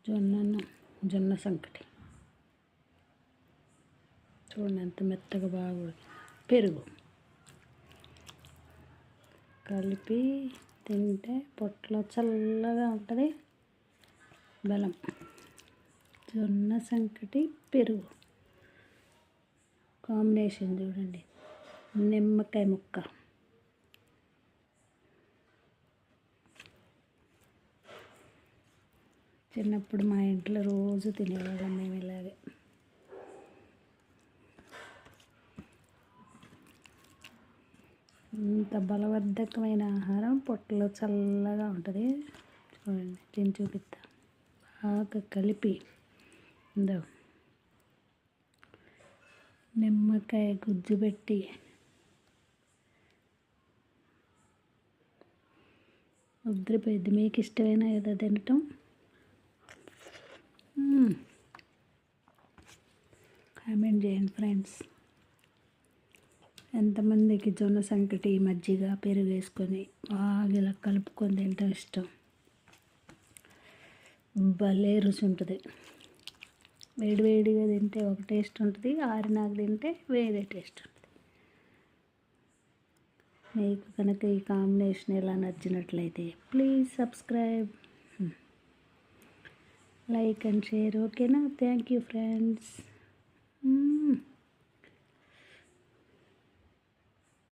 జొన్న సంకటి చూడండి ఎంత మెత్తగా బాగా పెరుగు కలిపి తింటే పొట్టలో చల్లగా ఉంటుంది. బలం. జొన్న సంకటి పెరుగు కాంబినేషన్ చూడండి. నిమ్మకాయ ముక్క. చిన్నప్పుడు మా ఇంట్లో రోజు తినేవాళ్ళం మేము ఇలాగే. ఇంత బలవర్ధకమైన ఆహారం పొట్టలో చల్లగా ఉంటుంది. చూడండి తిని చూపిస్తా. బాగా కలిపి ఇందో నిమ్మకాయ గుజ్జు పెట్టి ఉద్రిపోయింది. మీకు ఇష్టమైన కదా తినటం. కామెంట్ చేయండి ఫ్రెండ్స్. ఎంతమందికి జొన్న సంకటి మజ్జిగ పెరుగు వేసుకొని బాగా ఇలా కలుపుకొని తింటాం ఇష్టం. భలే రుచి ఉంటుంది. వేడివేడిగా తింటే ఒక టేస్ట్ ఉంటుంది, ఆరినాక తింటే వేరే టేస్ట్ ఉంటుంది. మీకు కనుక ఈ కాంబినేషన్ ఎలా నచ్చినట్లయితే please subscribe, like and share. ఓకేనా? Thank you friends.